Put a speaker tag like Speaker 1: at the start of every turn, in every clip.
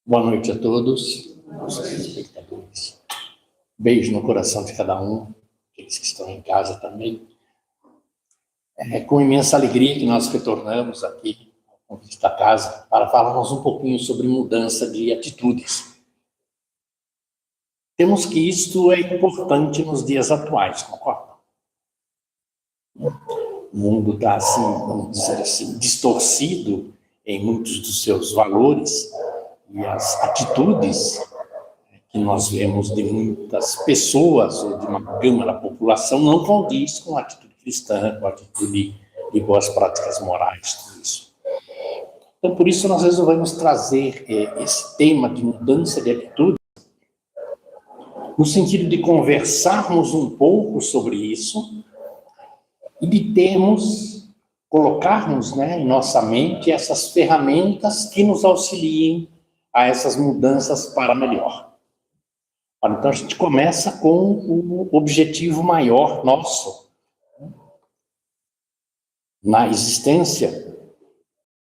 Speaker 1: Boa noite a todos, nossos espectadores. Beijo no coração de cada um, aqueles que estão em casa também. É com imensa alegria que nós retornamos aqui ao convite da casa para falarmos um pouquinho sobre mudança de atitudes. Temos que isto é importante nos dias atuais, concorda? O mundo está, assim, vamos dizer assim, distorcido em muitos dos seus valores, e as atitudes que nós vemos de muitas pessoas, ou de uma gama da população, não condiz com a atitude cristã, com a atitude de boas práticas morais, tudo isso. Então, por isso, nós resolvemos trazer esse tema de mudança de atitude, no sentido de conversarmos um pouco sobre isso, e de colocarmos, em nossa mente essas ferramentas que nos auxiliem a essas mudanças para melhor. Então, a gente começa com o objetivo maior nosso na existência,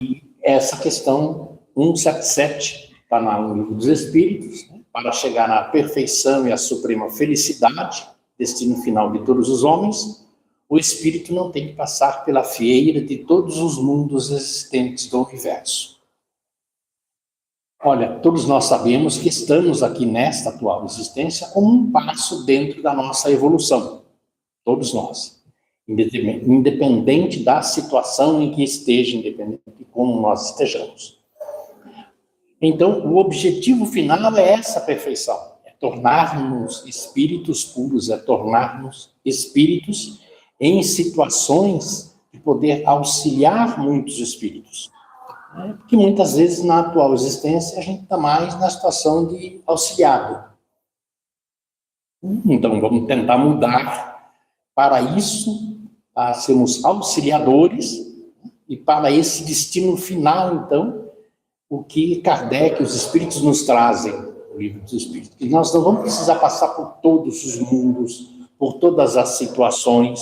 Speaker 1: e essa questão 177, está no Livro dos Espíritos, para chegar à perfeição e à suprema felicidade, destino final de todos os homens, o espírito não tem que passar pela fieira de todos os mundos existentes do universo. Olha, todos nós sabemos que estamos aqui nesta atual existência como um passo dentro da nossa evolução. Todos nós. Independente da situação em que esteja, independente de como nós estejamos. Então, o objetivo final é essa perfeição. É tornar-nos espíritos puros, é tornar-nos espíritos em situações de poder auxiliar muitos espíritos. Porque muitas vezes na atual existência a gente está mais na situação de auxiliado. Então vamos tentar mudar para isso, a sermos auxiliadores, e para esse destino final, então, o que Kardec, os Espíritos nos trazem, o Livro dos Espíritos, que nós não vamos precisar passar por todos os mundos, por todas as situações,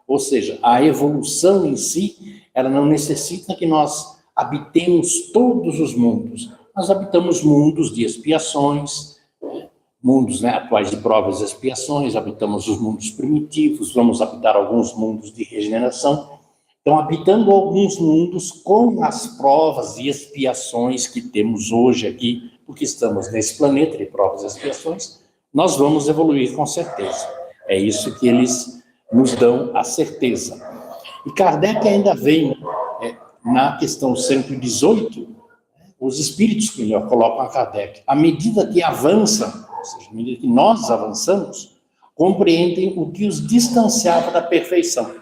Speaker 1: ou seja, a evolução em si, ela não necessita que nós habitemos todos os mundos. Nós habitamos mundos de expiações, mundos atuais de provas e expiações, habitamos os mundos primitivos, vamos habitar alguns mundos de regeneração. Então, habitando alguns mundos com as provas e expiações que temos hoje aqui, porque estamos nesse planeta de provas e expiações, nós vamos evoluir com certeza. É isso que eles nos dão a certeza. E Kardec ainda vem na questão 118, os espíritos que melhor colocam a Kardec, à medida que avançam, ou seja, à medida que nós avançamos, compreendem o que os distanciava da perfeição.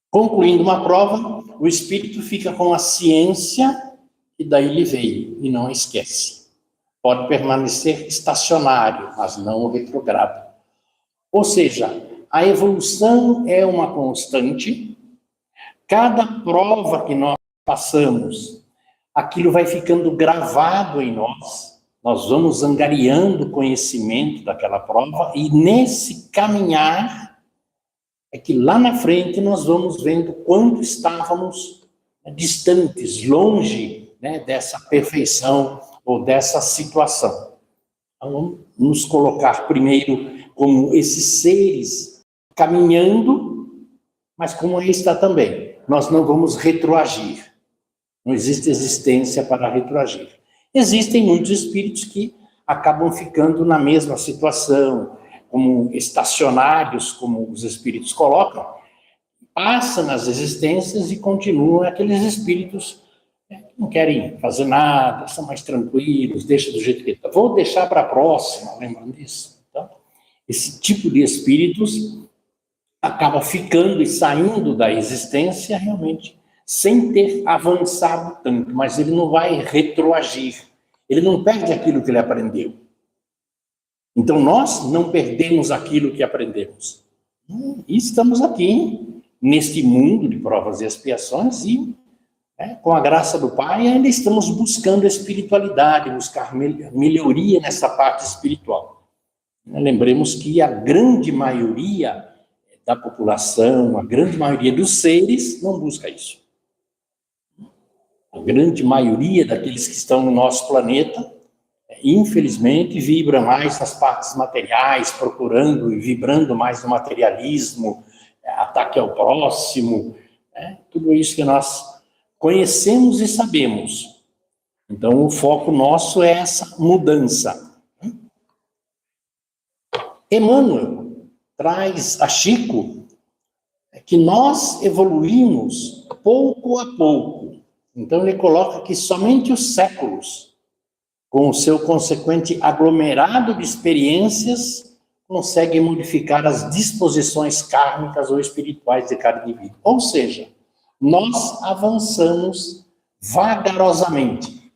Speaker 1: Concluindo uma prova, o espírito fica com a ciência que daí lhe veio, e não a esquece. Pode permanecer estacionário, mas não o retrogrado. Ou seja, a evolução é uma constante. Cada prova que nós passamos, aquilo vai ficando gravado em nós. Nós vamos angariando conhecimento daquela prova, e nesse caminhar é que lá na frente nós vamos vendo quanto estávamos distantes, longe dessa perfeição ou dessa situação. Então, vamos nos colocar primeiro como esses seres caminhando, mas como aí está também. Nós não vamos retroagir. Não existe existência para retroagir. Existem muitos espíritos que acabam ficando na mesma situação, como estacionários, como os espíritos colocam, passam nas existências e continuam aqueles espíritos que não querem fazer nada, são mais tranquilos, deixa do jeito que está. Vou deixar para a próxima, lembram disso? Então, esse tipo de espíritos acaba ficando e saindo da existência realmente sem ter avançado tanto, mas ele não vai retroagir, ele não perde aquilo que ele aprendeu. Então nós não perdemos aquilo que aprendemos. E estamos aqui, neste mundo de provas e expiações, e com a graça do Pai ainda estamos buscando espiritualidade, buscar melhoria nessa parte espiritual. Lembremos que a grande maioria da população, a grande maioria dos seres, não busca isso. A grande maioria daqueles que estão no nosso planeta, infelizmente, vibra mais nas partes materiais, procurando e vibrando mais no materialismo, ataque ao próximo, tudo isso que nós conhecemos e sabemos. Então, o foco nosso é essa mudança. Emmanuel traz a Chico que nós evoluímos pouco a pouco. Então, ele coloca que somente os séculos, com o seu consequente aglomerado de experiências, conseguem modificar as disposições kármicas ou espirituais de cada indivíduo. Ou seja, nós avançamos vagarosamente,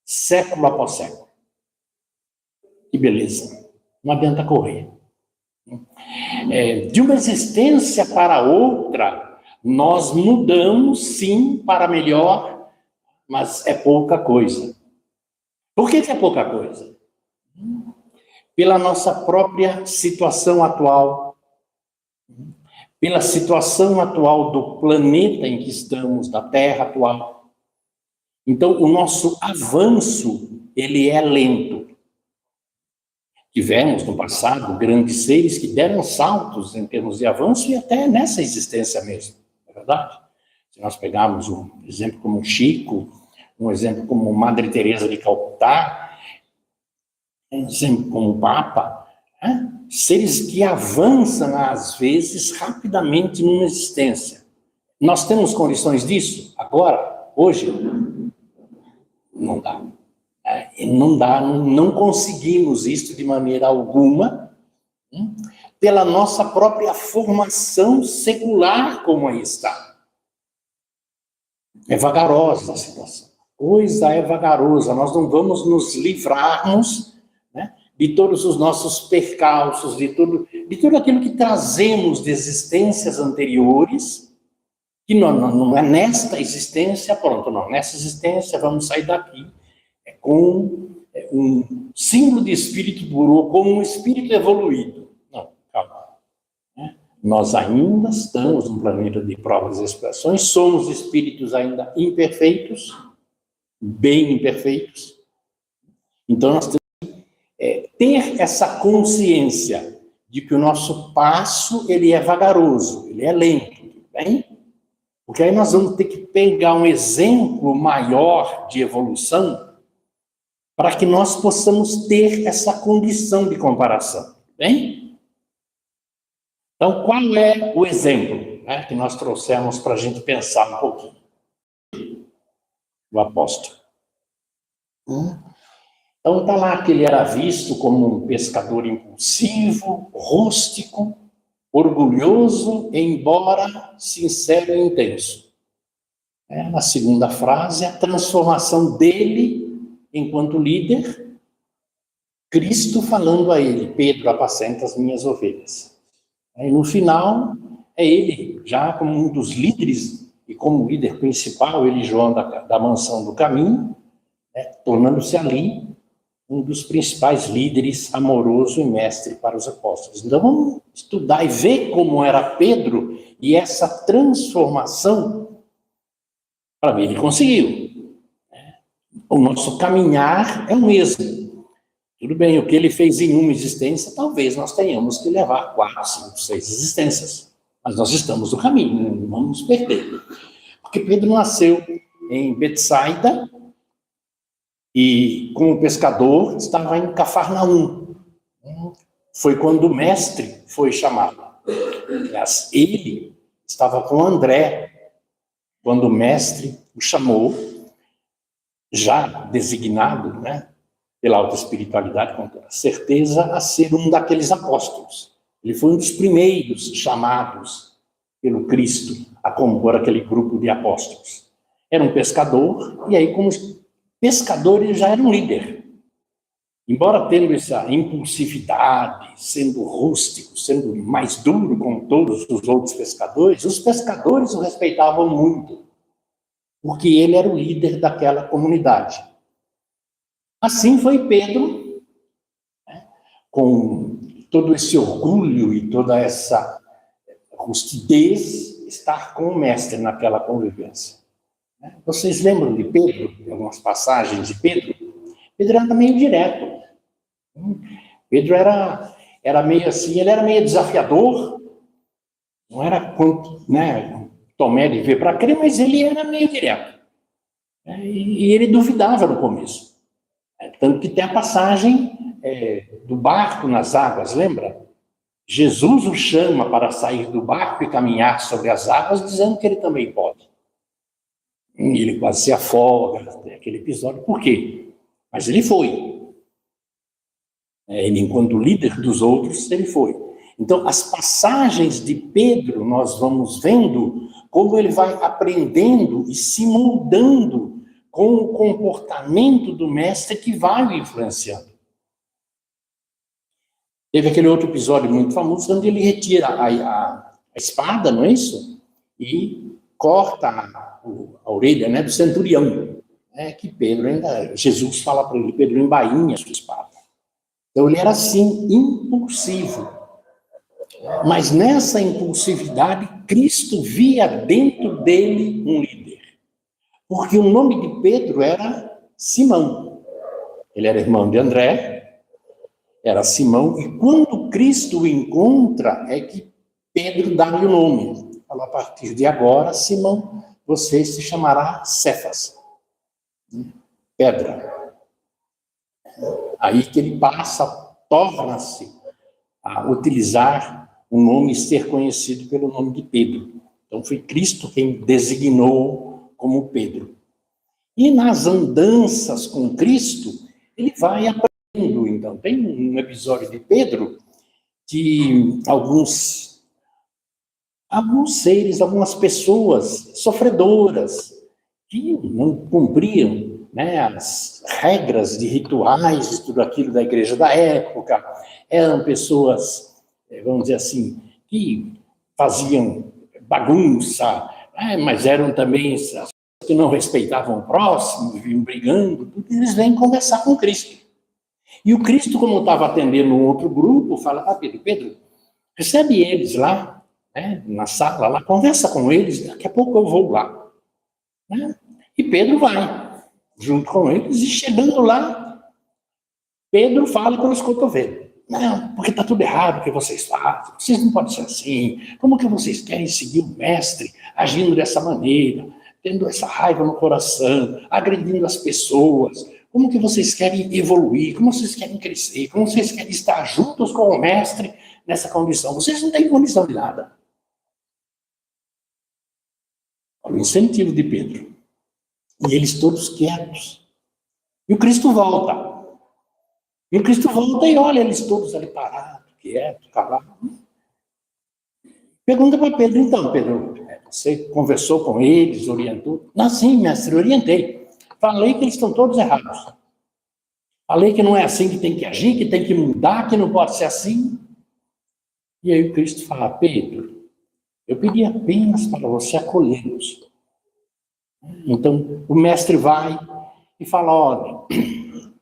Speaker 1: século após século. Que beleza. Não adianta correr. De uma existência para outra, nós mudamos, sim, para melhor, mas é pouca coisa. Por que é pouca coisa? Pela nossa própria situação atual, pela situação atual do planeta em que estamos, da Terra atual. Então, o nosso avanço, ele é lento. Tivemos, no passado, grandes seres que deram saltos em termos de avanço e até nessa existência mesmo, não é verdade? Se nós pegarmos um exemplo como Chico, um exemplo como Madre Teresa de Calcutá, um exemplo como o Papa, seres que avançam, às vezes, rapidamente numa existência. Nós temos condições disso? Agora? Hoje? Não dá. Não dá, não conseguimos isso de maneira alguma, pela nossa própria formação secular, como aí está. É vagarosa a situação. Coisa é vagarosa, nós não vamos nos livrarmos, de todos os nossos percalços, de tudo aquilo que trazemos de existências anteriores, que não é nesta existência, pronto, não, nessa existência vamos sair daqui com um símbolo de espírito puro, como um espírito evoluído. Não, calma. Nós ainda estamos num planeta de provas e expiações, somos espíritos ainda imperfeitos, bem imperfeitos. Então, nós temos que ter essa consciência de que o nosso passo, ele é vagaroso, ele é lento, bem? Porque aí nós vamos ter que pegar um exemplo maior de evolução para que nós possamos ter essa condição de comparação, bem? Então, qual é o exemplo que nós trouxemos para a gente pensar um pouquinho? O apóstolo. Então, está lá que ele era visto como um pescador impulsivo, rústico, orgulhoso, embora sincero e intenso. Na segunda frase, a transformação dele enquanto líder, Cristo falando a ele: Pedro, apacenta as minhas ovelhas. E no final, é ele, já como um dos líderes, e como líder principal, ele, João, da mansão do caminho, tornando-se ali um dos principais líderes, amoroso e mestre para os apóstolos. Então, vamos estudar e ver como era Pedro e essa transformação, para ver, ele conseguiu. O nosso caminhar é o mesmo. Tudo bem, o que ele fez em uma existência, talvez nós tenhamos que levar 4, 5, 6 existências. Mas nós estamos no caminho, não vamos nos perder. Porque Pedro nasceu em Betsaida e, como pescador, estava em Cafarnaum. Foi quando o mestre foi chamado. Aliás, ele estava com André, quando o mestre o chamou, já designado, pela alta espiritualidade, com toda certeza, a ser um daqueles apóstolos. Ele foi um dos primeiros chamados pelo Cristo a compor aquele grupo de apóstolos. Era um pescador, e aí, como pescador, ele já era um líder. Embora tendo essa impulsividade, sendo rústico, sendo mais duro como todos os outros pescadores, os pescadores o respeitavam muito, porque ele era o líder daquela comunidade. Assim foi Pedro, com todo esse orgulho e toda essa rustidez, estar com o mestre naquela convivência. Vocês lembram de Pedro, de algumas passagens de Pedro? Pedro era meio direto. Pedro era meio assim, ele era meio desafiador, não era quanto, né, Tomé de ver para crer, mas ele era meio direto. E ele duvidava no começo. Tanto que tem a passagem do barco nas águas, lembra? Jesus o chama para sair do barco e caminhar sobre as águas, dizendo que ele também pode. E ele quase se afoga, aquele episódio. Por quê? Mas ele foi. Ele, enquanto líder dos outros, ele foi. Então, as passagens de Pedro, nós vamos vendo como ele vai aprendendo e se moldando com o comportamento do mestre que vai o influenciando. Teve aquele outro episódio muito famoso, onde ele retira a espada, não é isso? E corta a orelha, né, do centurião. Que Pedro ainda, Jesus fala para ele, Pedro, embainha a sua espada. Então ele era assim, impulsivo. Mas nessa impulsividade, Cristo via dentro dele um líder. Porque o nome de Pedro era Simão. Ele era irmão de André, era Simão, e quando Cristo o encontra, é que Pedro dá-lhe o nome. Fala, a partir de agora, Simão, você se chamará Cefas. Pedra. Aí que ele torna-se a utilizar o nome e ser conhecido pelo nome de Pedro. Então foi Cristo quem designou como Pedro. E nas andanças com Cristo, ele vai aprendendo. Então tem um episódio de Pedro que alguns seres, algumas pessoas sofredoras que não cumpriam, né, as regras de rituais, de tudo aquilo da igreja da época, eram pessoas, vamos dizer assim, que faziam bagunça, mas eram também as que não respeitavam o próximo, viviam brigando, tudo, eles vêm conversar com Cristo. E o Cristo, como estava atendendo um outro grupo, fala, Pedro, recebe eles lá, né, na sala, lá, conversa com eles, daqui a pouco eu vou lá. Né? E Pedro vai junto com eles, e chegando lá, Pedro fala pelos cotovelos. Não, porque está tudo errado o que vocês fazem, vocês não podem ser assim, como que vocês querem seguir o mestre agindo dessa maneira, tendo essa raiva no coração, agredindo as pessoas, como que vocês querem evoluir, como vocês querem crescer, como vocês querem estar juntos com o mestre nessa condição, vocês não têm condição de nada. Olha o incentivo de Pedro. E eles todos quietos. E o Cristo volta. E olha eles todos ali parados, quietos, calados. Pergunta para Pedro, então, Pedro, você conversou com eles, orientou? Não, sim, mestre, orientei. Falei que eles estão todos errados. Falei que não é assim que tem que agir, que tem que mudar, que não pode ser assim. E aí o Cristo fala, Pedro, eu pedi apenas para você acolhê-los. Então, o mestre vai e fala, olha,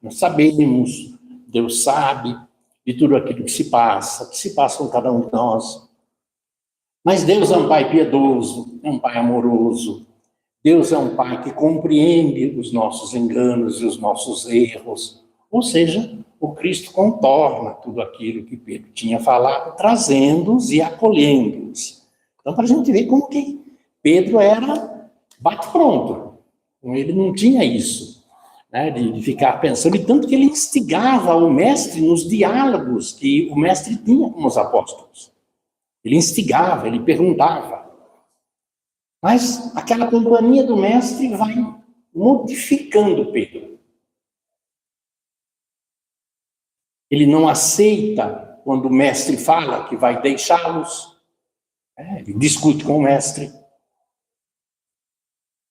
Speaker 1: nós sabemos, Deus sabe de tudo aquilo que se passa com cada um de nós. Mas Deus é um Pai piedoso, é um Pai amoroso. Deus é um Pai que compreende os nossos enganos e os nossos erros. Ou seja, o Cristo contorna tudo aquilo que Pedro tinha falado, trazendo-os e acolhendo-os. Então, para a gente ver como que Pedro era bate-pronto. Ele não tinha isso, né, de ficar pensando, e tanto que ele instigava o mestre nos diálogos que o mestre tinha com os apóstolos. Ele instigava, ele perguntava. Mas aquela companhia do mestre vai modificando Pedro. Ele não aceita quando o mestre fala que vai deixá-los. Ele discute com o mestre.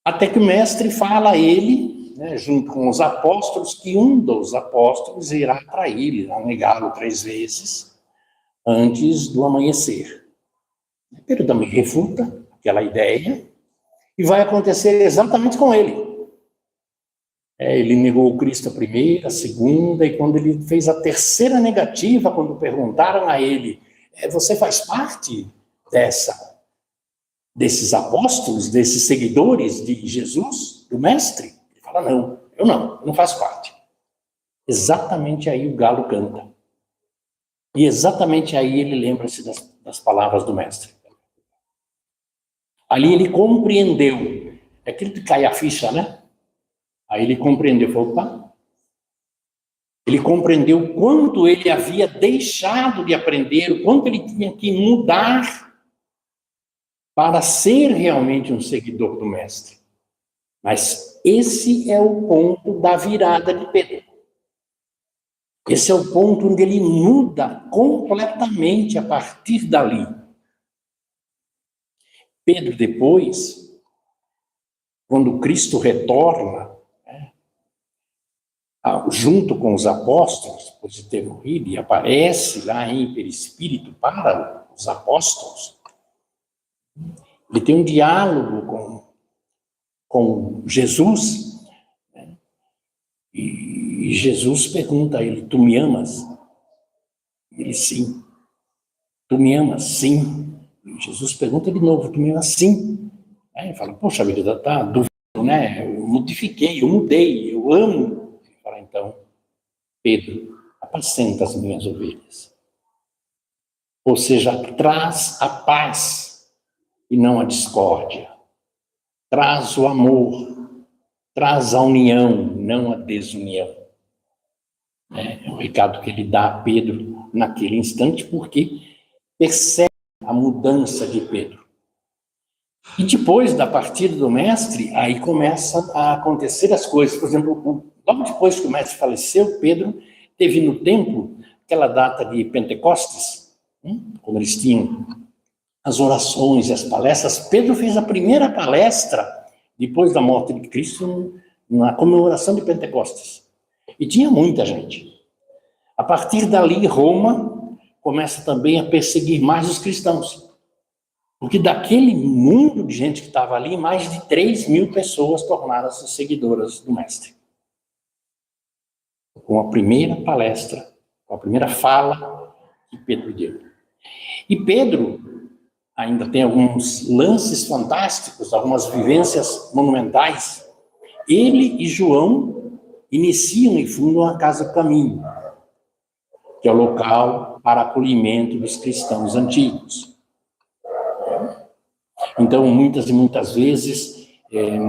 Speaker 1: Até que o mestre fala a ele, né, junto com os apóstolos, que um dos apóstolos irá traí-lo, irá negá-lo 3 vezes antes do amanhecer. Pedro também refuta aquela ideia e vai acontecer exatamente com ele. Ele negou o Cristo a primeira, a segunda, e quando ele fez a terceira negativa, quando perguntaram a ele, você faz parte dessa desses apóstolos, desses seguidores de Jesus, do Mestre? Ele fala, não, eu não faço parte. Exatamente aí o galo canta. E exatamente aí ele lembra-se das palavras do Mestre. Ali ele compreendeu. É aquilo que cai a ficha, né? Aí ele compreendeu, falou, opa. Ele compreendeu quanto ele havia deixado de aprender, o quanto ele tinha que mudar para ser realmente um seguidor do Mestre. Mas esse é o ponto da virada de Pedro. Esse é o ponto onde ele muda completamente a partir dali. Pedro, depois, quando Cristo retorna, junto com os apóstolos, depois de ter morrido, e aparece lá em perispírito para os apóstolos, ele tem um diálogo com Jesus, né? E Jesus pergunta a ele, tu me amas? Ele, sim. Tu me amas? Sim. E Jesus pergunta de novo, tu me amas? Sim. Aí ele fala, poxa vida, tá duvidando, né? Eu modifiquei, eu mudei, eu amo. Ele fala, então, Pedro, apacenta as minhas ovelhas. Ou seja, traz a paz e não a discórdia. Traz o amor, traz a união, não a desunião. É o recado que ele dá a Pedro naquele instante, porque percebe a mudança de Pedro. E depois da partida do Mestre, aí começam a acontecer as coisas. Por exemplo, logo depois que o Mestre faleceu, Pedro teve no templo aquela data de Pentecostes, quando eles tinham as orações e as palestras. Pedro fez a primeira palestra depois da morte de Cristo na comemoração de Pentecostes. E tinha muita gente. A partir dali, Roma começa também a perseguir mais os cristãos. Porque daquele mundo de gente que estava ali, mais de 3.000 pessoas tornaram-se seguidoras do Mestre. Com a primeira palestra, com a primeira fala que Pedro deu. E Pedro ainda tem alguns lances fantásticos, algumas vivências monumentais. Ele e João iniciam e fundam a Casa Caminho, que é o local para acolhimento dos cristãos antigos. Então, muitas e muitas vezes,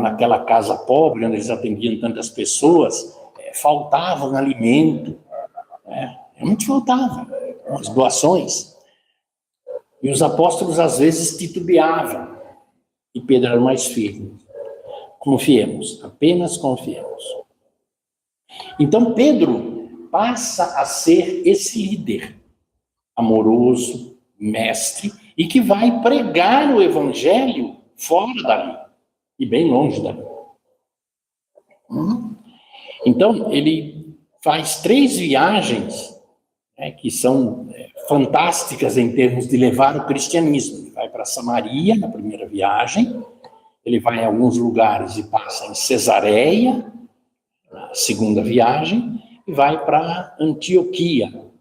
Speaker 1: naquela casa pobre, onde eles atendiam tantas pessoas, faltava alimento, realmente faltava, as doações. E os apóstolos, às vezes, titubeavam, e Pedro era mais firme. Confiemos, apenas confiemos. Então, Pedro passa a ser esse líder amoroso, mestre, e que vai pregar o evangelho fora dali, e bem longe dali. Então, ele faz 3 viagens, que são fantásticas em termos de levar o cristianismo. Ele vai para Samaria, na primeira viagem, ele vai em alguns lugares e passa em Cesareia, na segunda viagem, e vai para Antioquia,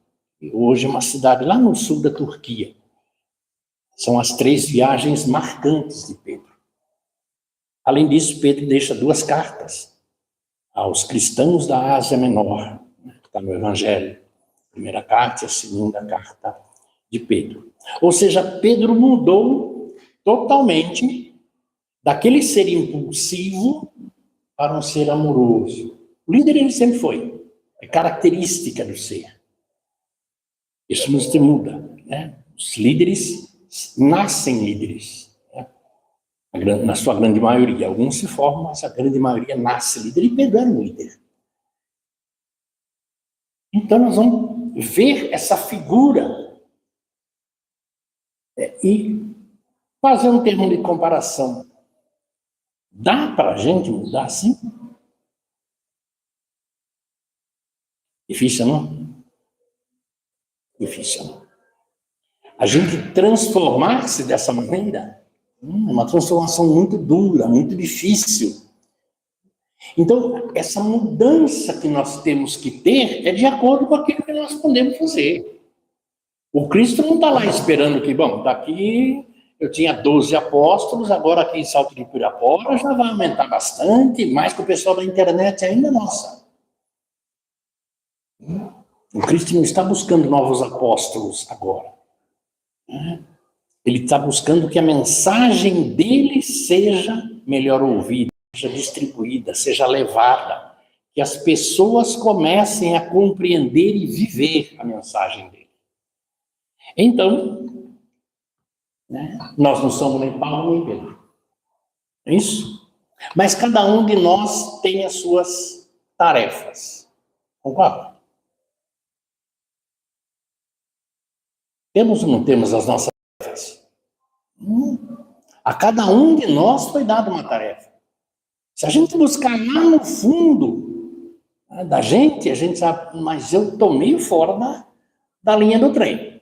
Speaker 1: hoje é uma cidade lá no sul da Turquia. São as 3 viagens marcantes de Pedro. Além disso, Pedro deixa 2 cartas aos cristãos da Ásia Menor, que está no Evangelho. A primeira carta e a segunda carta de Pedro. Ou seja, Pedro mudou totalmente daquele ser impulsivo para um ser amoroso. O líder ele sempre foi. É característica do ser. Isso não se muda, né? Os líderes nascem líderes, né? Na sua grande maioria. Alguns se formam, mas a grande maioria nasce líder. E Pedro era um líder. Então nós vamos ver essa figura e fazer um termo de comparação. Dá para a gente mudar assim? Difícil, não? Difícil, não? A gente transformar-se dessa maneira é uma transformação muito dura, muito difícil. Então, essa mudança que nós temos que ter é de acordo com aquilo que nós podemos fazer. O Cristo não está lá esperando que, bom, daqui Eu tinha 12 apóstolos, agora aqui em Salto de Pirapora já vai aumentar bastante, mais que o pessoal da internet ainda, nossa. O Cristo não está buscando novos apóstolos agora. Ele está buscando que a mensagem dele seja melhor ouvida, seja distribuída, seja levada, que as pessoas comecem a compreender e viver a mensagem dele. Então, nós não somos nem Paulo nem Pedro. É isso? Mas cada um de nós tem as suas tarefas. Concorda? Temos ou não temos as nossas tarefas? A cada um de nós foi dada uma tarefa. Se a gente buscar lá no fundo da gente, a gente sabe, mas eu estou meio fora da linha do trem.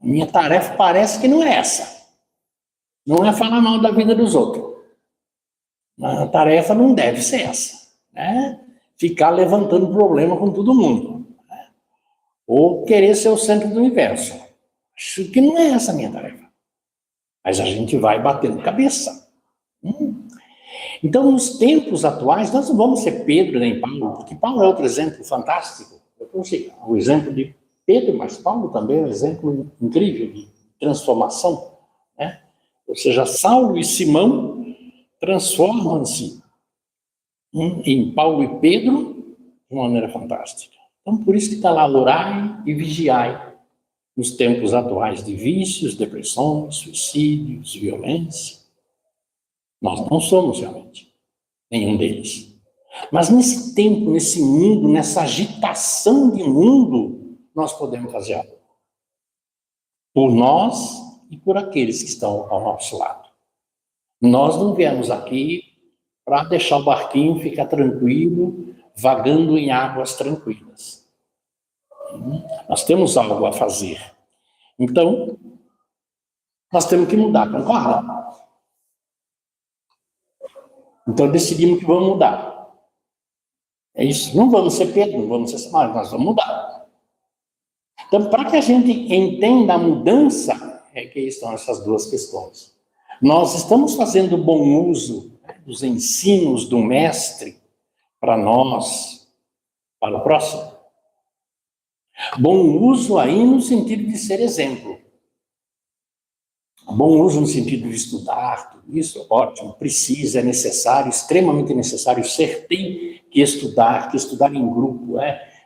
Speaker 1: Minha tarefa parece que não é essa. Não é falar mal da vida dos outros. A tarefa não deve ser essa. Ficar levantando problema com todo mundo. Ou querer ser o centro do universo. Acho que não é essa a minha tarefa. Mas a gente vai batendo cabeça. Então, nos tempos atuais, nós não vamos ser Pedro nem Paulo, porque Paulo é outro exemplo fantástico. Eu trouxe o exemplo de Pedro, mas Paulo também é um exemplo incrível de transformação. Ou seja, Saulo e Simão transformam-se em Paulo e Pedro de uma maneira fantástica. Então, por isso que está lá, orai e vigiai, nos tempos atuais de vícios, depressões, suicídios, violência. Nós não somos realmente nenhum deles. Mas nesse tempo, nesse mundo, nessa agitação de mundo, nós podemos fazer algo. Por nós e por aqueles que estão ao nosso lado. Nós não viemos aqui para deixar o barquinho ficar tranquilo, vagando em águas tranquilas. Nós temos algo a fazer. Então, nós temos que mudar, concorda? Então, decidimos que vamos mudar. É isso. Não vamos ser Pedro, não vamos ser Samar, nós vamos mudar. Então, para que a gente entenda a mudança, é que estão essas duas questões. Nós estamos fazendo bom uso dos ensinos do mestre para nós, para o próximo. Bom uso aí no sentido de ser exemplo. Bom uso no sentido de estudar, tudo isso, ótimo, precisa, é necessário, extremamente necessário, ser tem que estudar em grupo,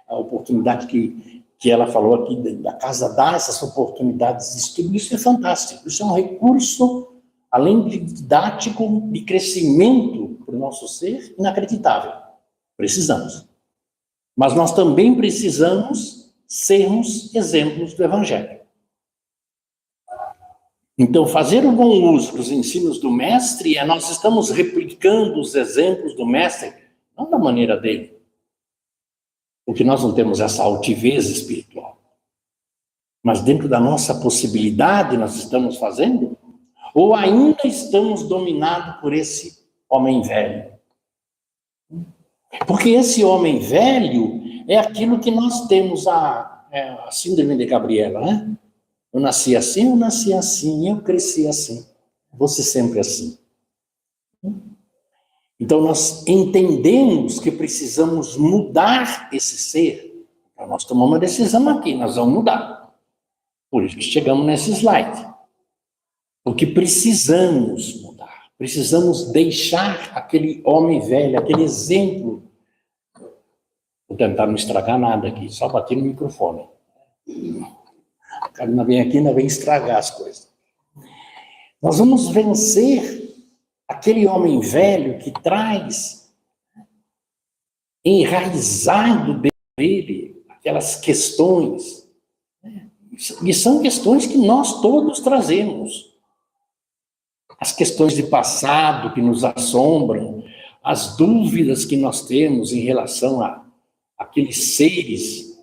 Speaker 1: a oportunidade que ela falou aqui da casa dá essas oportunidades de estudo, isso é fantástico, isso é um recurso, além de didático, de crescimento para o nosso ser, inacreditável. Precisamos. Mas nós também precisamos sermos exemplos do Evangelho. Então, fazer um bom uso dos ensinos do mestre nós estamos replicando os exemplos do mestre, não da maneira dele, porque nós não temos essa altivez espiritual. Mas dentro da nossa possibilidade nós estamos fazendo, ou ainda estamos dominados por esse homem velho. Porque esse homem velho é aquilo que nós temos a síndrome de Gabriela, Eu nasci assim, eu cresci assim. Vou ser sempre assim. Então, nós entendemos que precisamos mudar esse ser. Então, nós tomamos uma decisão aqui, nós vamos mudar. Por isso que chegamos nesse slide. Porque precisamos mudar. Precisamos deixar aquele homem velho, aquele exemplo. Vou tentar não estragar nada aqui, só bati no microfone. O cara ainda vem aqui, ainda vem estragar as coisas. Nós vamos vencer aquele homem velho que traz enraizado dele aquelas questões. E são questões que nós todos trazemos. As questões de passado que nos assombram, as dúvidas que nós temos em relação a aqueles seres,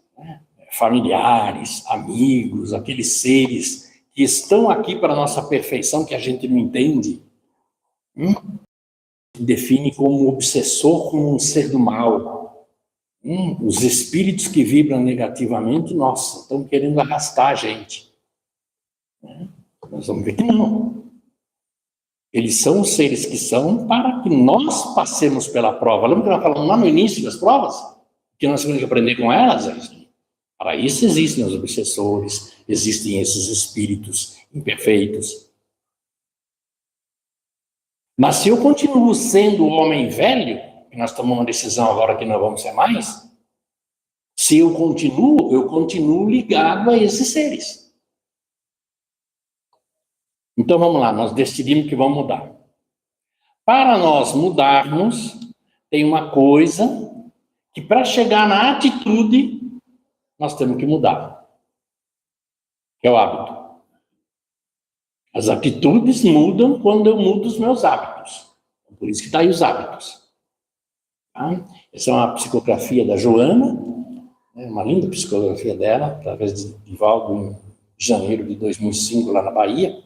Speaker 1: familiares, amigos, aqueles seres que estão aqui para a nossa perfeição, que a gente não entende, define como obsessor, como um ser do mal. Os espíritos que vibram negativamente, nossa, estão querendo arrastar a gente. Nós vamos ver que não. Eles são os seres que são para que nós passemos pela prova. Lembra que nós falamos lá no início das provas? Que nós temos que aprender com elas? Para isso existem os obsessores, existem esses espíritos imperfeitos. Mas se eu continuo sendo o homem velho, e nós tomamos uma decisão agora que não vamos ser mais, se eu continuo ligado a esses seres. Então vamos lá, nós decidimos que vamos mudar. Para nós mudarmos, tem uma coisa que para chegar na atitude, nós temos que mudar. Que é o hábito. As atitudes mudam quando eu mudo os meus hábitos. Por isso que está aí os hábitos. Tá? Essa é uma psicografia da Joana, uma linda psicografia dela, através de Divaldo, em janeiro de 2005, lá na Bahia,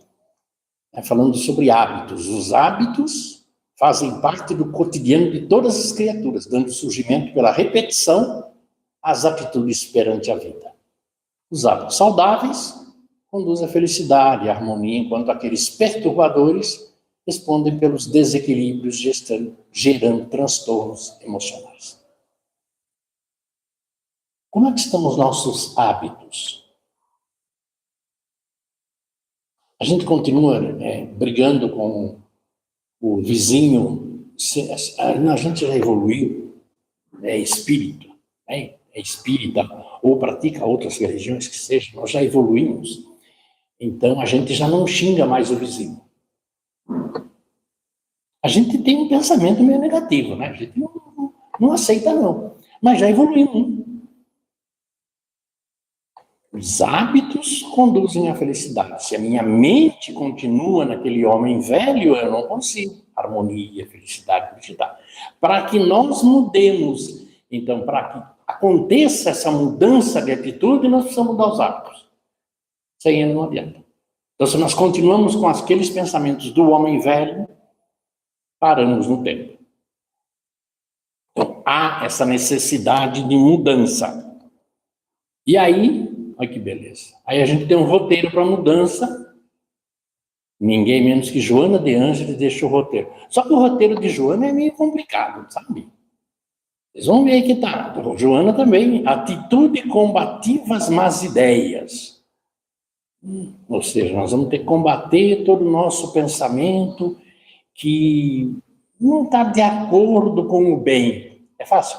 Speaker 1: falando sobre hábitos. Os hábitos fazem parte do cotidiano de todas as criaturas, dando surgimento pela repetição às atitudes perante a vida. Os hábitos saudáveis conduzem à felicidade, à harmonia, enquanto aqueles perturbadores respondem pelos desequilíbrios, gerando transtornos emocionais. Como é que estão os nossos hábitos? A gente continua brigando com o vizinho. A gente já evoluiu, é espírito, é espírita, ou pratica outras religiões que sejam, nós já evoluímos. Então a gente já não xinga mais o vizinho. A gente tem um pensamento meio negativo, né? A gente não aceita não, mas já evoluímos. Os hábitos conduzem à felicidade. Se a minha mente continua naquele homem velho, eu não consigo. Harmonia, felicidade. Para que nós mudemos, então, para que aconteça essa mudança de atitude, nós precisamos mudar os hábitos. Sem ele não adianta. Então, se nós continuamos com aqueles pensamentos do homem velho, paramos no tempo. Então, há essa necessidade de mudança. E aí, olha que beleza. Aí a gente tem um roteiro para mudança. Ninguém menos que Joana de Ângeles deixa o roteiro. Só que o roteiro de Joana é meio complicado, sabe? Vocês vão ver aí que tá. Joana também. Atitude combativa às más ideias. Ou seja, nós vamos ter que combater todo o nosso pensamento que não está de acordo com o bem. É fácil.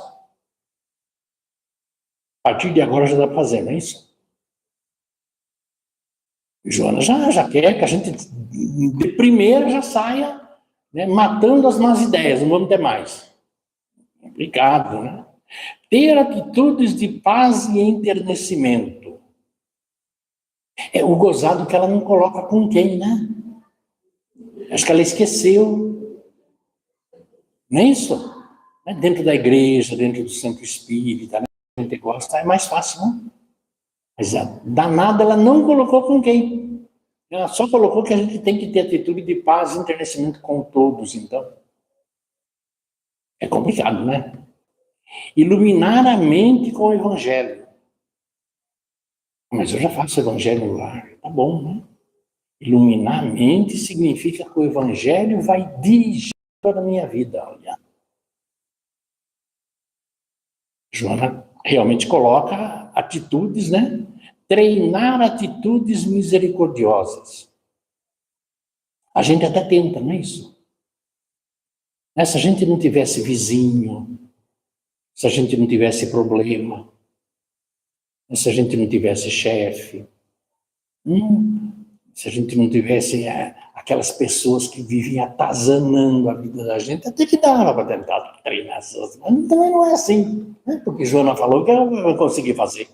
Speaker 1: A partir de agora já dá para fazer, não é isso? Joana já quer que a gente, de primeira, já saia, né, matando as más ideias, não vamos ter mais. Complicado, né? Ter atitudes de paz e enternecimento. É o gozado que ela não coloca com quem, né? Acho que ela esqueceu. Não é isso? Dentro da igreja, dentro do centro espírita, né? A gente gosta, é mais fácil, né? Mas a danada ela não colocou com quem. Ela só colocou que a gente tem que ter atitude de paz e enternecimento com todos, então. É complicado, né? Iluminar a mente com o evangelho. Mas eu já faço evangelho lá, tá bom, né? Iluminar a mente significa que o evangelho vai dirigir toda a minha vida, olha. Joana realmente coloca atitudes, né? Treinar atitudes misericordiosas. A gente até tenta, não é isso? Se a gente não tivesse vizinho, se a gente não tivesse problema, se a gente não tivesse chefe, se a gente não tivesse aquelas pessoas que vivem atazanando a vida da gente, até que dava para tentar treinar essas, mas também não é assim, né? Porque Joana falou que eu vou conseguir fazer.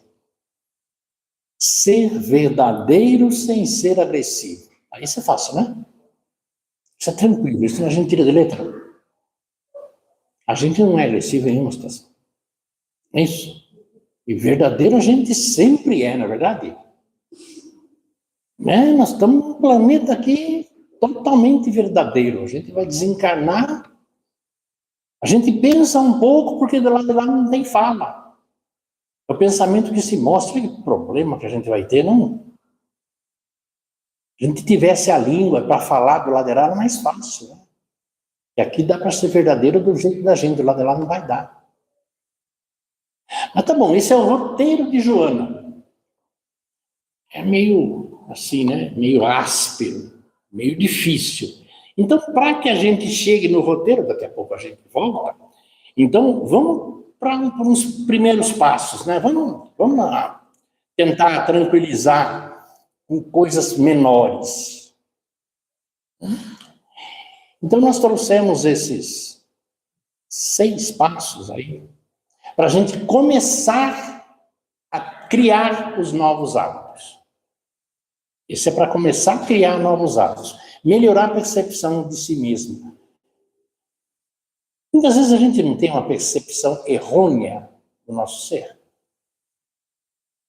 Speaker 1: Ser verdadeiro sem ser agressivo. Aí isso é fácil, né? Isso é tranquilo, isso a gente tira de letra. A gente não é agressivo em uma situação. É isso. E verdadeiro a gente sempre é, não é verdade? Nós estamos num planeta aqui totalmente verdadeiro. A gente vai desencarnar. A gente pensa um pouco porque do lado de lá não tem fala. É o pensamento que se mostra, que problema que a gente vai ter, não. a gente tivesse a língua para falar do lado de lá, era mais fácil, né? E aqui dá para ser verdadeiro do jeito da gente, do lado de lá não vai dar. Mas tá bom, esse é o roteiro de Joana. É meio assim, né? Meio áspero, meio difícil. Então, para que a gente chegue no roteiro, daqui a pouco a gente volta, então vamos para uns primeiros passos, né? Vamos lá, tentar tranquilizar com coisas menores. Então, nós trouxemos esses 6 passos aí, para a gente começar a criar os novos hábitos. Esse é para começar a criar novos hábitos. Melhorar a percepção de si mesmo. Muitas vezes a gente não tem uma percepção errônea do nosso ser.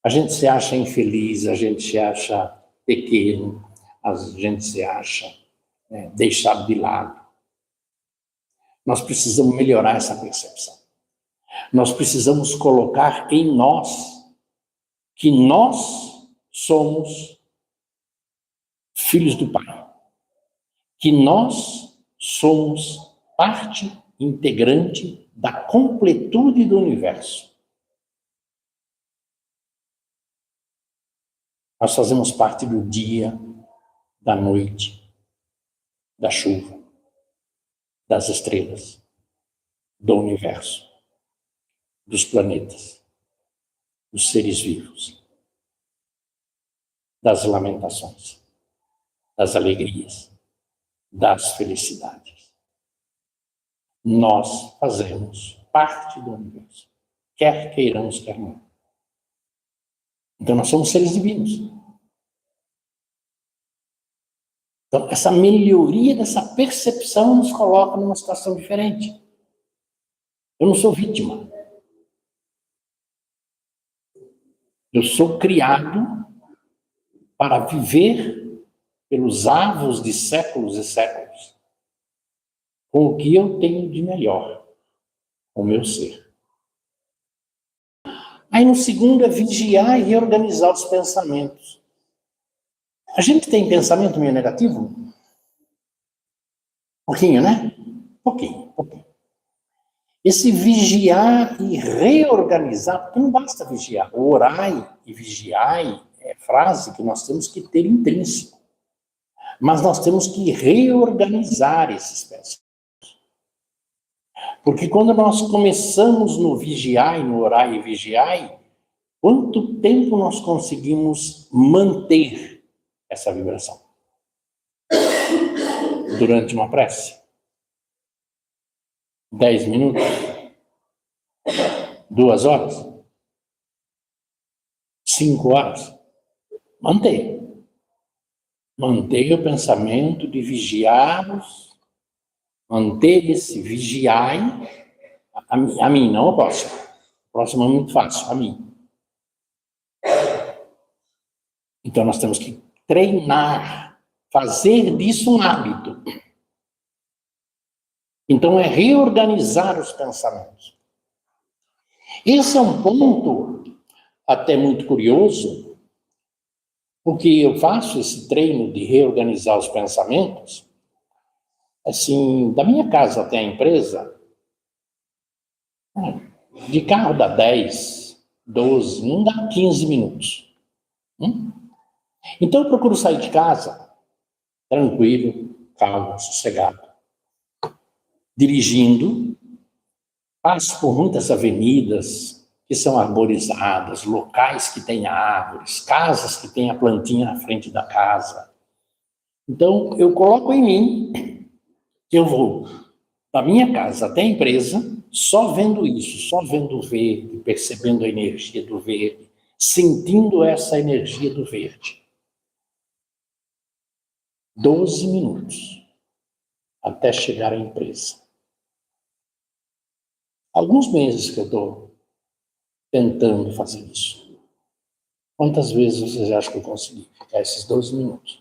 Speaker 1: A gente se acha infeliz, a gente se acha pequeno, a gente se acha deixado de lado. Nós precisamos melhorar essa percepção. Nós precisamos colocar em nós que nós somos filhos do Pai. Que nós somos parte integrante da completude do universo. Nós fazemos parte do dia, da noite, da chuva, das estrelas, do universo, dos planetas, dos seres vivos, das lamentações, das alegrias, das felicidades. Nós fazemos parte do universo, quer queiramos, quer não. Então nós somos seres divinos. Então essa melhoria dessa percepção nos coloca numa situação diferente. Eu não sou vítima. Eu sou criado para viver pelos avos de séculos e séculos com o que eu tenho de melhor, com o meu ser. Aí no segundo é vigiar e reorganizar os pensamentos. A gente tem pensamento meio negativo? Pouquinho, né? Pouquinho. Esse vigiar e reorganizar, porque não basta vigiar. O orai e vigiai é frase que nós temos que ter intrínseco. Mas nós temos que reorganizar esses pensamentos. Porque quando nós começamos no vigiai, no orai e vigiai, quanto tempo nós conseguimos manter essa vibração? Durante uma prece? 10 minutos? 2 horas? 5 horas? Manter o pensamento de vigiá-los, manter esse vigiai, a mim, não ao próximo. O próximo é muito fácil, a mim. Então nós temos que treinar, fazer disso um hábito. Então é reorganizar os pensamentos. Esse é um ponto até muito curioso, porque eu faço esse treino de reorganizar os pensamentos, assim, da minha casa até a empresa, de carro dá 10, 12, não dá 15 minutos. Então eu procuro sair de casa tranquilo, calmo, sossegado, dirigindo, passo por muitas avenidas que são arborizadas, locais que têm árvores, casas que têm a plantinha na frente da casa. Então, eu coloco em mim que eu vou da minha casa até a empresa só vendo isso, só vendo o verde, percebendo a energia do verde, sentindo essa energia do verde. 12 minutos até chegar à empresa. Alguns meses que eu estou tentando fazer isso. Quantas vezes vocês acham que eu consegui ficar esses 12 minutos?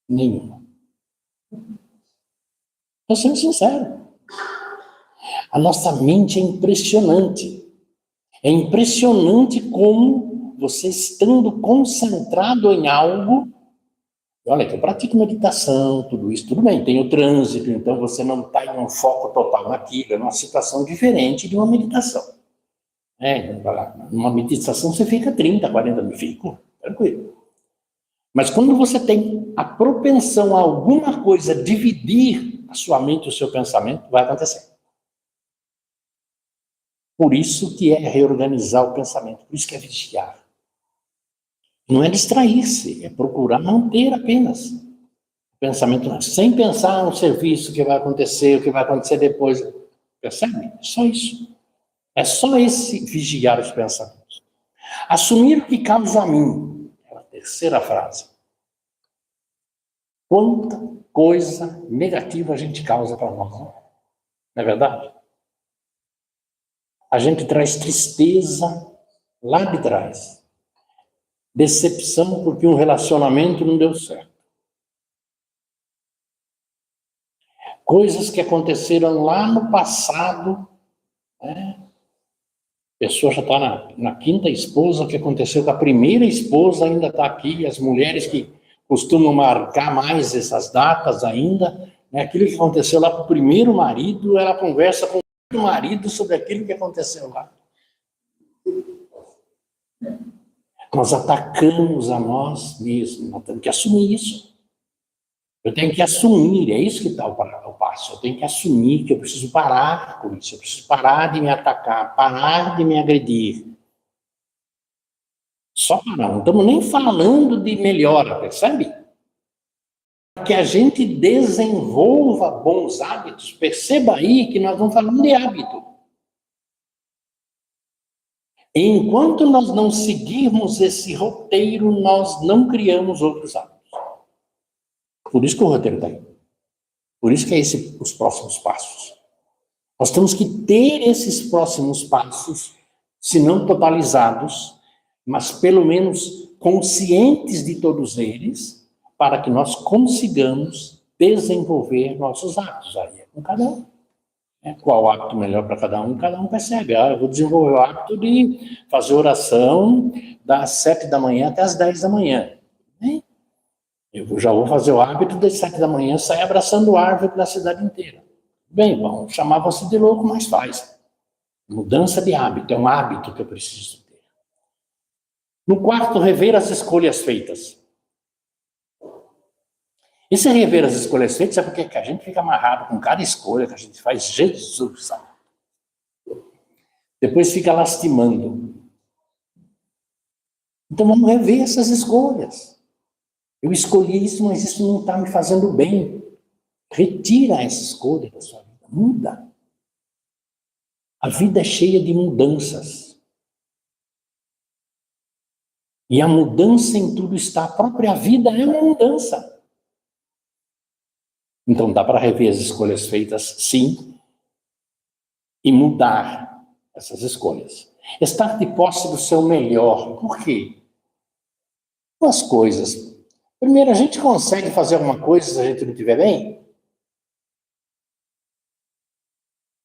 Speaker 1: Nenhuma. Estou sendo sincero. A nossa mente é impressionante. É impressionante como você estando concentrado em algo, olha, que eu pratico meditação, tudo isso, tudo bem, tem o trânsito, então você não está em um foco total naquilo, é uma situação diferente de uma meditação. Numa meditação você fica 30, 40 minutos, fico, tranquilo. Mas quando você tem a propensão a alguma coisa dividir a sua mente e o seu pensamento, vai acontecer. Por isso que é reorganizar o pensamento, por isso que é vigiar. Não é distrair-se, é procurar manter apenas o pensamento, sem pensar no serviço, o que vai acontecer, o que vai acontecer depois. Percebe? É só isso. É só esse vigiar os pensamentos. Assumir o que causa a mim. É a terceira frase. Quanta coisa negativa a gente causa para nós, não é verdade? A gente traz tristeza lá de trás. Decepção porque um relacionamento não deu certo. Coisas que aconteceram lá no passado, né? A pessoa já está na quinta esposa, o que aconteceu com a primeira esposa ainda está aqui, as mulheres que costumam marcar mais essas datas ainda, né? Aquilo que aconteceu lá com o primeiro marido, ela conversa com o marido sobre aquilo que aconteceu lá. Nós atacamos a nós mesmos, nós temos que assumir isso. Eu tenho que assumir, é isso que está o passo. Eu tenho que assumir que eu preciso parar com isso, eu preciso parar de me atacar, parar de me agredir. Só parar, não estamos nem falando de melhora, percebe? Que a gente desenvolva bons hábitos, perceba aí que nós estamos falando de hábito. Enquanto nós não seguirmos esse roteiro, nós não criamos outros hábitos. Por isso que o roteiro está aí. Por isso que é os próximos passos. Nós temos que ter esses próximos passos, se não totalizados, mas pelo menos conscientes de todos eles, para que nós consigamos desenvolver nossos hábitos. Aí é com cada um. Qual hábito melhor para cada um percebe. Eu vou desenvolver o hábito de fazer oração das 7 da manhã até as 10 da manhã. Eu já vou fazer o hábito das 7 da manhã, sair abraçando árvore da cidade inteira. Bem, vão chamar você de louco, mas faz. Mudança de hábito, é um hábito que eu preciso ter. No quarto, rever as escolhas feitas. Esse rever as escolhas feitas é porque a gente fica amarrado com cada escolha que a gente faz, Jesus sabe. Depois fica lastimando. Então vamos rever essas escolhas. Eu escolhi isso, mas isso não está me fazendo bem. Retira essa escolha da sua vida. Muda. A vida é cheia de mudanças. E a mudança em tudo está. A própria vida é uma mudança. Então dá para rever as escolhas feitas, sim, e mudar essas escolhas. Estar de posse do seu melhor. Por quê? Duas coisas. Primeiro, a gente consegue fazer alguma coisa se a gente não estiver bem?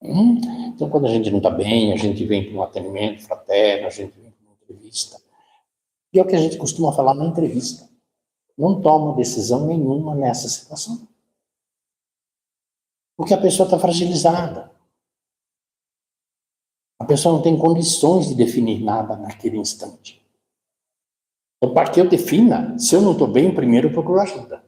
Speaker 1: Então, quando a gente não está bem, a gente vem para um atendimento fraterno, a gente vem para uma entrevista. E é o que a gente costuma falar na entrevista. Não toma decisão nenhuma nessa situação. Porque a pessoa está fragilizada. A pessoa não tem condições de definir nada naquele instante. Então, para que eu defina, se eu não estou bem, primeiro eu procuro ajuda.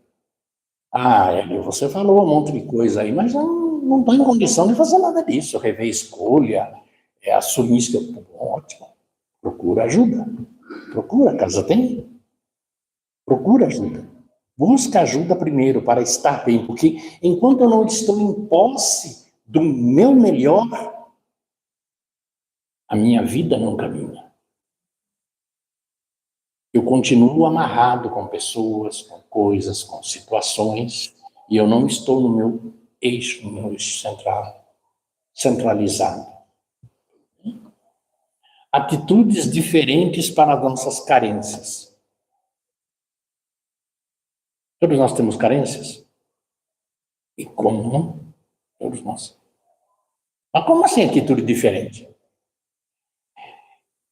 Speaker 1: Hélio, você falou um monte de coisa aí, mas não estou em condição de fazer nada disso. Rever escolha, assumir isso que eu... Ótimo. Procura ajuda. Procura, casa tem. Procura ajuda. Busca ajuda primeiro para estar bem, porque enquanto eu não estou em posse do meu melhor, a minha vida não caminha. Eu continuo amarrado com pessoas, com coisas, com situações, e eu não estou no meu eixo centralizado. Atitudes diferentes para as nossas carências. Todos nós temos carências? E como não? Todos nós. Mas como assim atitude diferente?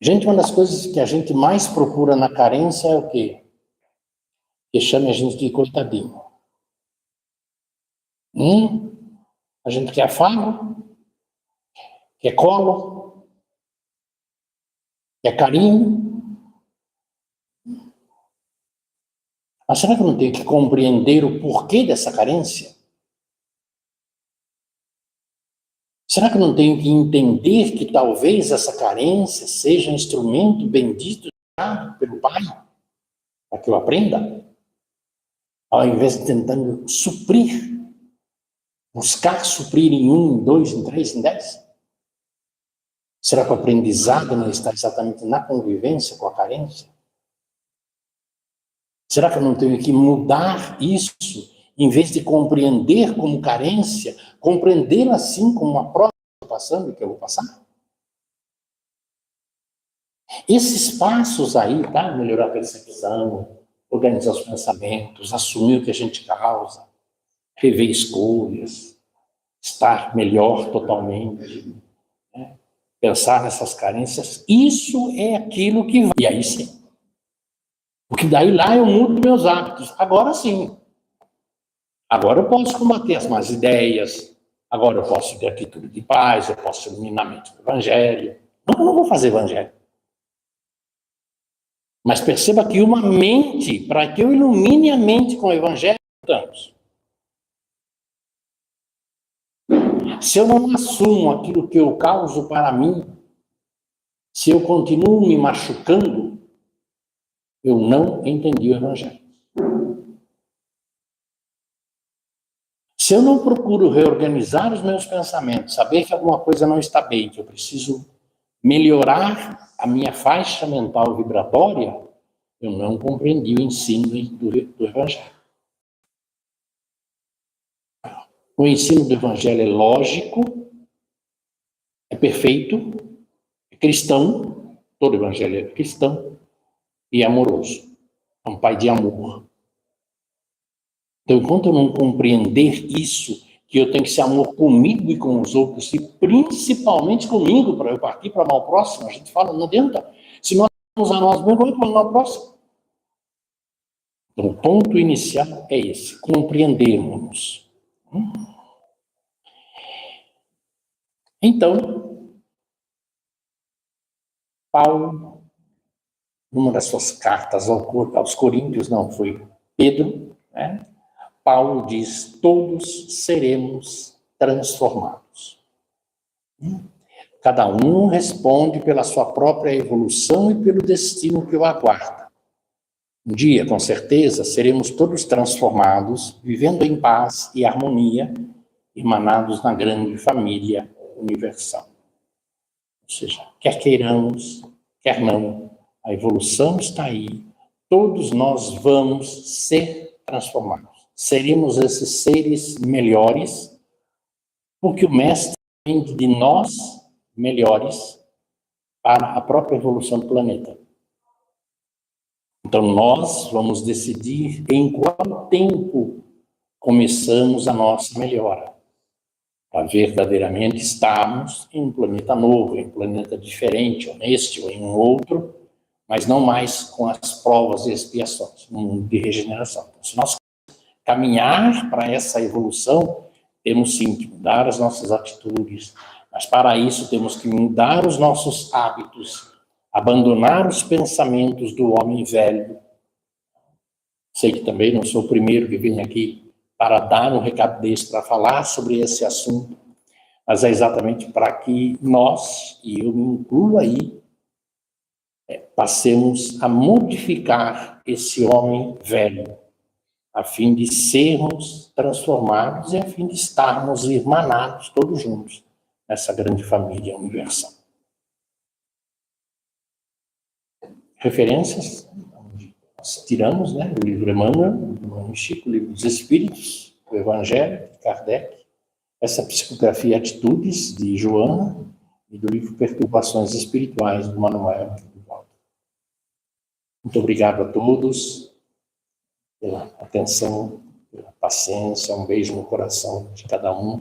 Speaker 1: Gente, uma das coisas que a gente mais procura na carência é o quê? Que chame a gente de coitadinho. A gente quer afago, quer colo, quer carinho. Mas será que eu não tenho que compreender o porquê dessa carência? Será que eu não tenho que entender que talvez essa carência seja um instrumento bendito pelo Pai, para que eu aprenda? Ao invés de tentando suprir, buscar suprir em 1, em 2, em 3, em 10? Será que o aprendizado não está exatamente na convivência com a carência? Será que eu não tenho que mudar isso, em vez de compreender como carência, compreendê-la assim como uma prova que eu estou passando e que eu vou passar? Esses passos aí, tá? Melhorar a percepção, organizar os pensamentos, assumir o que a gente causa, rever escolhas, estar melhor totalmente, né? Pensar nessas carências, isso é aquilo que vai. E aí sim. Porque daí lá eu mudo meus hábitos. Agora sim. Agora eu posso combater as más ideias, agora eu posso ter atitude de paz, eu posso iluminar a mente do evangelho. Não vou fazer evangelho. Mas perceba que uma mente, para que eu ilumine a mente com o evangelho, estamos. Se eu não assumo aquilo que eu causo para mim, se eu continuo me machucando, eu não entendi o evangelho. Se eu não procuro reorganizar os meus pensamentos, saber que alguma coisa não está bem, que eu preciso melhorar a minha faixa mental vibratória, eu não compreendi o ensino do evangelho. O ensino do evangelho é lógico, é perfeito, é cristão, todo evangelho é cristão e é amoroso. É um pai de amor. Então, enquanto eu não compreender isso, que eu tenho que ser amor comigo e com os outros, e principalmente comigo, para eu partir para amar o próximo, a gente fala, não adianta. Se nós temos a nós mesmos, como é que vamos amar o próximo? Então, o ponto inicial é esse, compreendermos. Então, Paulo, numa das suas cartas aos Coríntios, não, foi Pedro, né? Paulo diz, todos seremos transformados. Cada um responde pela sua própria evolução e pelo destino que o aguarda. Um dia, com certeza, seremos todos transformados, vivendo em paz e harmonia, emanados na grande família universal. Ou seja, quer queiramos, quer não, a evolução está aí. Todos nós vamos ser transformados. Seremos esses seres melhores, porque o Mestre depende de nós melhores para a própria evolução do planeta. Então, nós vamos decidir em qual tempo começamos a nossa melhora, para verdadeiramente estarmos em um planeta novo, em um planeta diferente, ou neste ou em um outro, mas não mais com as provas e expiações, um mundo de regeneração. Então, se nós caminhar para essa evolução, temos sim que mudar as nossas atitudes, mas para isso temos que mudar os nossos hábitos, abandonar os pensamentos do homem velho. Sei que também não sou o primeiro que vem aqui para dar um recado desse, para falar sobre esse assunto, mas é exatamente para que nós, e eu me incluo aí, passemos a modificar esse homem velho, a fim de sermos transformados e a fim de estarmos irmanados todos juntos nessa grande família universal. Referências, nós tiramos, né, do livro Emmanuel, do Irmão Chico, o livro dos Espíritos, o Evangelho, de Kardec, essa psicografia Atitudes, de Joana, e do livro Perturbações Espirituais, do Manuel. Muito obrigado a todos pela atenção, pela paciência, um beijo no coração de cada um.